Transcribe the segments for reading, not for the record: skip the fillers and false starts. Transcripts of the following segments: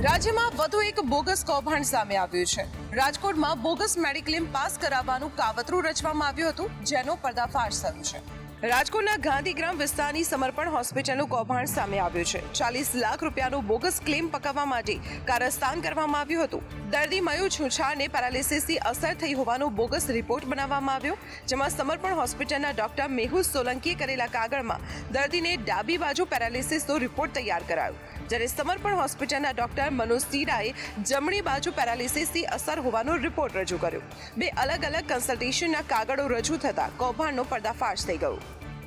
રાજ્યમાં વધુ એક બોગસ કૌભાંડ સામે આવ્યું છે। રાજકોટમાં બોગસ મેડિક્લેમ પાસ કરાવવાનું કાવતરું રચવામાં આવ્યું હતું, જેનો પર્દાફાશ થયો છે। રાજકોટના ગાંધીગ્રામ વિસ્તારની સમર્પણ હોસ્પિટલનું કૌભાંડ સામે આવ્યું છે। 40 લાખ રૂપિયાનું બોગસ ક્લેમ પકવવા માટે કારસ્તાન કરવામાં આવ્યું હતું। દર્દી મયુર છુછારને પેરાલિસિસની અસર થઈ હોવાનો બોગસ રિપોર્ટ બનાવવામાં આવ્યો, જેમાં સમર્પણ હોસ્પિટલના ડોક્ટર મેહુલ સોલંકીએ કરેલા કાગળમાં દર્દીને ડાબી બાજુ પેરાલિસિસનો રિપોર્ટ તૈયાર કરાયો, જ્યારે સમર્પણ હોસ્પિટલના ડોક્ટર મનોજ તીરાએ જમણી બાજુ પેરાલિસિસની અસર હોવાનો રિપોર્ટ રજૂ કર્યો। બે અલગ અલગ કન્સલ્ટેશનના કાગળો રજૂ થતા કૌભાંડનો પર્દાફાશ થઈ ગયો।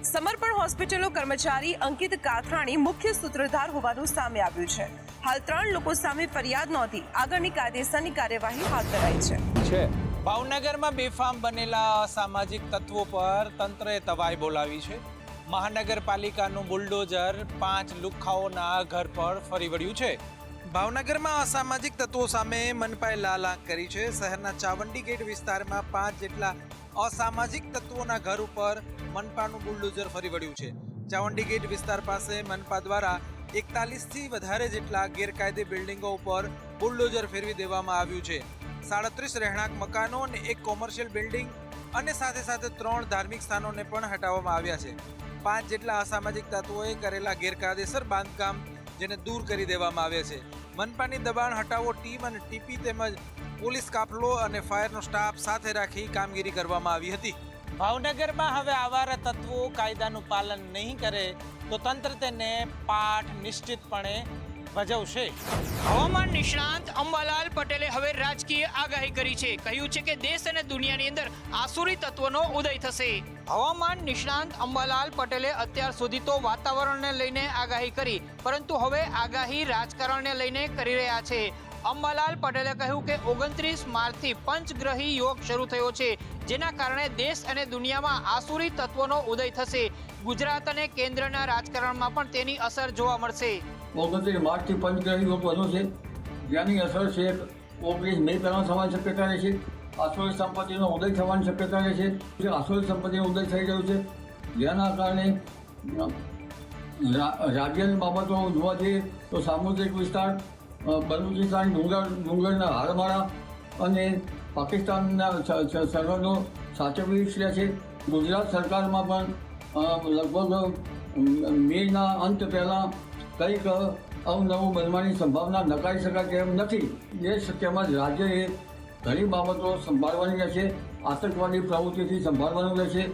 સમર્પણ હોસ્પિટલનો કર્મચારી અંકિત કાથરાણી મુખ્ય સૂત્રધાર હોવાનું સામે આવ્યું છે। હાલ 3 લોકો સામે ફરિયાદ નોંધી આગળની કાયદેસરની કાર્યવાહી હાથ ધરાઈ છે। ભાવનગરમાં બેફામ બનેલા અસામાજિક તત્વો પર તંત્રએ તવાઈ બોલાવી છે। મહાનગરપાલિકાનું બુલડોઝર 5 લુખ્ખાઓના ઘર પર ફરી વળ્યું છે। ભાવનગરમાં અસામાજિક તત્વો સામે મનપાએ લાલ આંખ કરી છે। શહેરના ચાવંડી ગેટ વિસ્તારમાં 5 જેટલા અસામાજિક તત્વોના ઘર ઉપર મનપાનું બુલડોઝર ફરી વળ્યું છે। ચાવંડી ગેટ વિસ્તાર પાસે મનપા દ્વારા 41થી વધારે જેટલા ગેરકાયદે બિલ્ડિંગો ઉપર બુલડોઝર ફેરવી દેવામાં આવ્યું છે। 37 રહેણાંક મકાનો અને 1 કોમર્શિયલ બિલ્ડિંગ અને સાથે સાથે 3 ધાર્મિક સ્થાનોને પણ હટાવવામાં આવ્યા છે। 5 જેટલા અસામાજિક તત્વોએ કરેલા ગેરકાયદેસર બાંધકામ જેને દૂર કરી દેવામાં આવ્યા છે। મનપાની દબાણ હટાવો ટીમ અને ટીપી તેમજ પોલીસ કાફલો અને ફાયરનો સ્ટાફ સાથે રાખી કામગીરી કરવામાં આવી હતી। ભાવનગરમાં હવે આવારા તત્વો કાયદાનું પાલન નહીં કરે તો તંત્ર તેને પાઠ નિશ્ચિતપણે ભજવશે। હવામાન નિષ્ણાંત અંબાલાલ પટેલે હવે રાજકીય આગાહી કરી છે। કહ્યું છે કે દેશ અને દુનિયાની અંદર આસુરી તત્વોનો ઉદય થશે। હવામાન નિષ્ણાંત અંબાલાલ પટેલે અત્યાર સુધી તો વાતાવરણને લઈને આગાહી કરી, પરંતુ હવે આગાહી રાજકારણને લઈને કરી રહ્યા છે। અંબાલાલ પટેલે કહ્યું કે 29 માર્ચથી પંચગ્રહી યોગ શરૂ થયો છે, જેના કારણે દેશ અને દુનિયામાં આસુરી તત્વોનો ઉદય થશે। ગુજરાત અને કેન્દ્રના રાજકારણમાં પણ તેની અસર જોવા મળશે। 29 માર્ચથી પંચગ્રહી યોગ વધુ છે, જેની અસર છે 19 મે પહેલાં થવાની શક્યતા રહે છે। આસુરી સંપત્તિનો ઉદય થવાની શક્યતા રહે છે। આસુરી સંપત્તિનો ઉદય થઈ રહ્યો છે, જેના કારણે રાજ્યની બાબતો જોવા જઈએ તો સામુદ્રિક વિસ્તાર, બલુચિસ્તાન ડુંગરના હારમાળા અને પાકિસ્તાનના સરહદો સાચવવી છે। ગુજરાત સરકારમાં પણ લગભગ મેના અંત પહેલાં કંઈક અવનવું બનવાની સંભાવના નકારી શકાય તેમ નથી। તેમજ રાજ્યએ ઘણી બાબતો સંભાળવાની રહેશે, આતંકવાદી પ્રવૃત્તિથી સંભાળવાનું રહેશે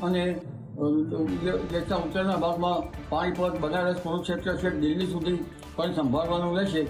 અને દેશના ઉત્તરના ભાગમાં પાણીપત, બનારસ, કુરુક્ષેત્ર છે, દિલ્હી સુધી પણ સંભાળવાનું રહેશે।